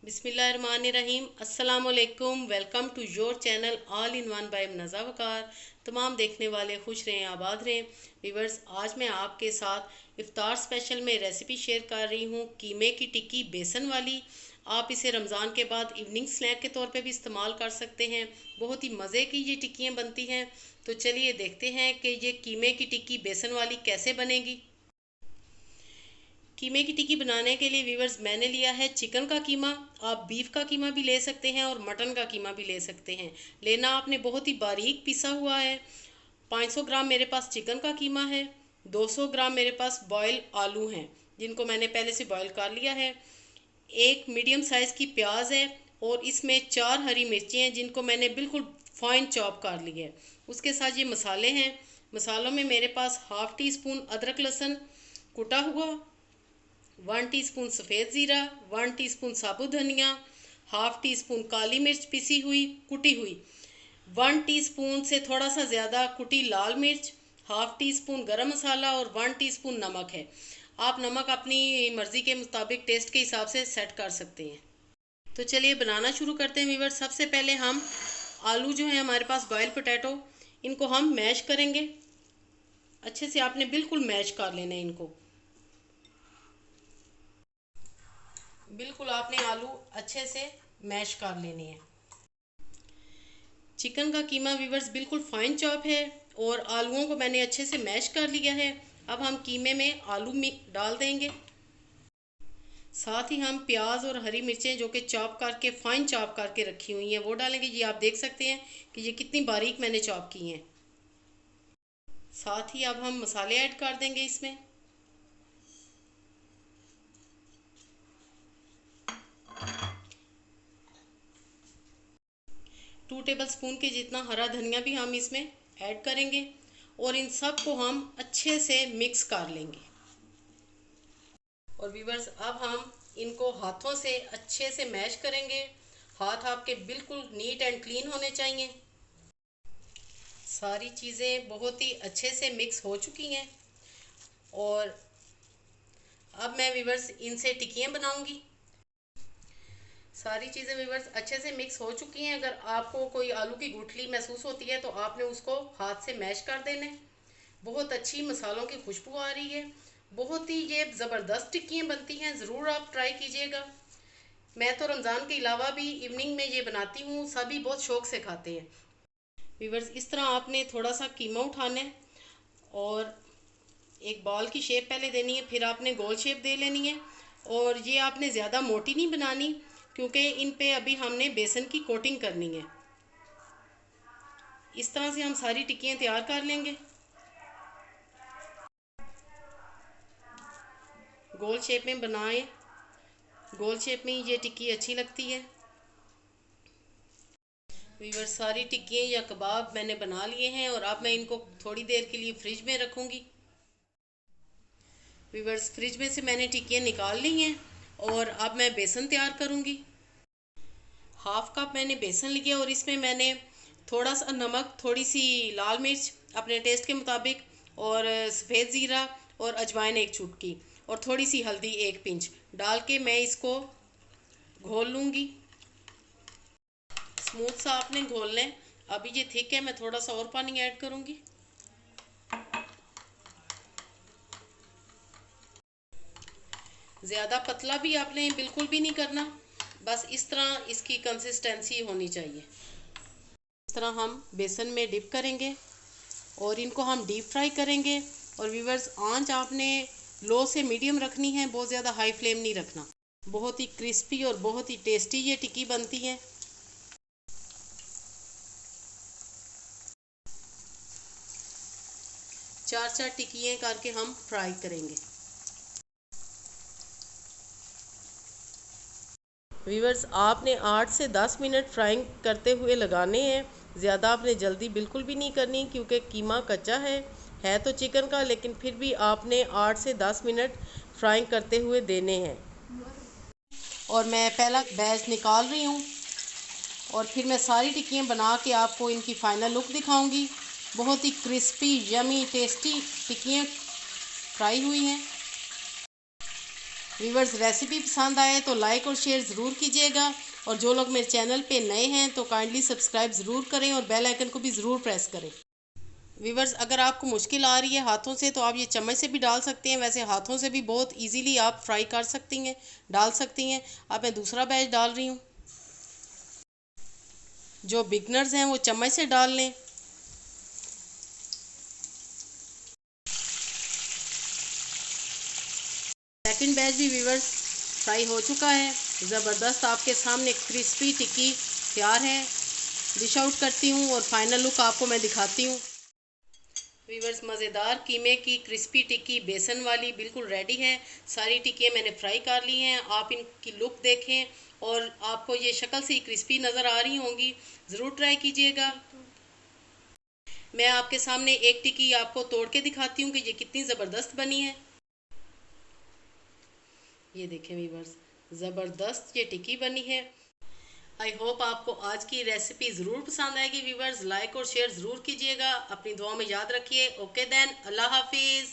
बिस्मिल्लाहिर्रहमानिर्रहीम। अस्सलामुअलैकुम। Welcome to your channel all in one by Munazza Waqar. तमाम देखने वाले खुश रहें, आबाद रहें। व्यूअर्स, आज मैं आपके साथ इफ्तार स्पेशल में रेसिपी शेयर कर रही हूँ कीमे की टिक्की बेसन वाली। आप इसे रमज़ान के बाद इवनिंग स्नैक के तौर पे भी इस्तेमाल कर सकते हैं। बहुत ही मज़े की ये टिक्कियाँ बनती हैं। तो चलिए देखते हैं कि ये कीमे की टिक्की बेसन वाली कैसे बनेगी। कीमे की टिक्की बनाने के लिए व्यूअर्स मैंने लिया है चिकन का कीमा। आप बीफ का कीमा भी ले सकते हैं और मटन का कीमा भी ले सकते हैं। लेना आपने बहुत ही बारीक पिसा हुआ है। 500 ग्राम मेरे पास चिकन का कीमा है। 200 ग्राम मेरे पास बॉयल आलू हैं जिनको मैंने पहले से बॉयल कर लिया है। एक मीडियम साइज़ की प्याज है और इसमें 4 हरी मिर्ची हैं जिनको मैंने बिल्कुल फाइन चॉप कर लिया है। उसके साथ ये मसाले हैं। मसालों में मेरे पास हाफ़ टी स्पून अदरक लहसुन कुटा हुआ, 1 टीस्पून सफ़ेद ज़ीरा, 1 टीस्पून साबुत धनिया, हाफ़ टी स्पून काली मिर्च पिसी हुई कुटी हुई, 1 टीस्पून से थोड़ा सा ज़्यादा कुटी लाल मिर्च, हाफ़ टी स्पून गरम मसाला और 1 टीस्पून नमक है। आप नमक अपनी मर्ज़ी के मुताबिक टेस्ट के हिसाब से सेट कर सकते हैं। तो चलिए बनाना शुरू करते हैं व्यूअर्स। सबसे पहले हम आलू जो है हमारे पास बॉयल पोटैटो, इनको हम मैश करेंगे। अच्छे से आपने बिल्कुल मैश कर लेना है इनको। बिल्कुल आपने आलू अच्छे से मैश कर लेने हैं। चिकन का कीमा व्यूअर्स बिल्कुल फाइन चॉप है और आलूओं को मैंने अच्छे से मैश कर लिया है। अब हम कीमे में आलू डाल देंगे। साथ ही हम प्याज और हरी मिर्चें जो कि चॉप करके फाइन चॉप करके रखी हुई हैं वो डालेंगे। ये आप देख सकते हैं कि ये कितनी बारीक मैंने चॉप की हैं। साथ ही अब हम मसाले ऐड कर देंगे इसमें। 2 टेबलस्पून के जितना हरा धनिया भी हम इसमें ऐड करेंगे और इन सब को हम अच्छे से मिक्स कर लेंगे। और व्यूअर्स, अब हम इनको हाथों से अच्छे से मैश करेंगे। हाथ आपके बिल्कुल नीट एंड क्लीन होने चाहिए। सारी चीज़ें बहुत ही अच्छे से मिक्स हो चुकी हैं और अब मैं व्यूअर्स इनसे टिक्कियाँ बनाऊंगी। सारी चीज़ें व्यूअर्स अच्छे से मिक्स हो चुकी हैं। अगर आपको कोई आलू की गुठली महसूस होती है तो आपने उसको हाथ से मैश कर देना है। बहुत अच्छी मसालों की खुशबू आ रही है। बहुत ही ये ज़बरदस्त टिक्कियाँ बनती हैं। ज़रूर आप ट्राई कीजिएगा। मैं तो रमज़ान के अलावा भी इवनिंग में ये बनाती हूँ। सभी बहुत शौक से खाते हैं। व्यूअर्स, इस तरह आपने थोड़ा सा कीमा उठाना है और एक बॉल की शेप पहले देनी है, फिर आपने गोल शेप दे लेनी है। और ये आपने ज़्यादा मोटी नहीं बनानी क्योंकि इन पे अभी हमने बेसन की कोटिंग करनी है। इस तरह से हम सारी टिक्कियाँ तैयार कर लेंगे। गोल शेप में बनाएं। गोल शेप में ये टिक्की अच्छी लगती है। व्यूअर्स, सारी टिक्कियाँ या कबाब मैंने बना लिए हैं और अब मैं इनको थोड़ी देर के लिए फ्रिज में रखूँगी। व्यूअर्स, फ्रिज में से मैंने टिक्कियाँ निकाल ली हैं और अब मैं बेसन तैयार करूँगी। हाफ कप मैंने बेसन लिया और इसमें मैंने थोड़ा सा नमक, थोड़ी सी लाल मिर्च अपने टेस्ट के मुताबिक और सफ़ेद ज़ीरा और अजवाइन 1 चुटकी और थोड़ी सी हल्दी 1 पिंच डाल के मैं इसको घोल लूँगी। स्मूथ सा आपने घोलना है। अभी ये थिक है, मैं थोड़ा सा और पानी ऐड करूँगी। ज़्यादा पतला भी आपने बिल्कुल भी नहीं करना, बस इस तरह इसकी कंसिस्टेंसी होनी चाहिए। इस तरह हम बेसन में डिप करेंगे और इनको हम डीप फ्राई करेंगे। और व्यूअर्स, आंच आपने लो से मीडियम रखनी है, बहुत ज़्यादा हाई फ्लेम नहीं रखना। बहुत ही क्रिस्पी और बहुत ही टेस्टी ये टिक्की बनती है। 4 टिक्कियाँ करके हम फ्राई करेंगे। व्यूअर्स, आपने 8 से 10 मिनट फ्राइंग करते हुए लगाने हैं। ज़्यादा आपने जल्दी बिल्कुल भी नहीं करनी क्योंकि कीमा कच्चा है तो चिकन का, लेकिन फिर भी आपने 8 से 10 मिनट फ्राइंग करते हुए देने हैं। और मैं पहला बैच निकाल रही हूँ और फिर मैं सारी टिक्कियाँ बना के आपको इनकी फ़ाइनल लुक दिखाऊंगी। बहुत ही क्रिस्पी, यमी, टेस्टी टिक्कियाँ फ्राई हुई हैं। व्यूवर्स रेसिपी पसंद आए तो लाइक और शेयर ज़रूर कीजिएगा, और जो लोग मेरे चैनल पे नए हैं तो काइंडली सब्सक्राइब ज़रूर करें और बेल आइकन को भी ज़रूर प्रेस करें। व्यूवर्स, अगर आपको मुश्किल आ रही है हाथों से तो आप ये चम्मच से भी डाल सकते हैं, वैसे हाथों से भी बहुत इजीली आप फ्राई कर सकती हैं, डाल सकती हैं। अब मैं दूसरा बैच डाल रही हूँ। जो बिगनर्स हैं वो चम्मच से डाल लें। सेकंड बैच भी व्यूवर्स फ्राई हो चुका है। ज़बरदस्त आपके सामने क्रिस्पी टिक्की तैयार है। डिश आउट करती हूँ और फाइनल लुक आपको मैं दिखाती हूँ। व्यूवर्स, मज़ेदार कीमे की क्रिस्पी टिक्की बेसन वाली बिल्कुल रेडी है। सारी टिक्कियाँ मैंने फ्राई कर ली हैं। आप इनकी लुक देखें और आपको ये शक्ल से ही क्रिस्पी नज़र आ रही होंगी। ज़रूर ट्राई कीजिएगा। मैं आपके सामने एक टिक्की आपको तोड़ के दिखाती हूँ कि ये कितनी ज़बरदस्त बनी है। ये देखें व्यूवर्स, ज़बरदस्त ये टिक्की बनी है। आई होप आपको आज की रेसिपी ज़रूर पसंद आएगी। व्यूवर्स, लाइक और शेयर ज़रूर कीजिएगा। अपनी दुआ में याद रखिए। ओके देन, अल्लाह हाफिज़।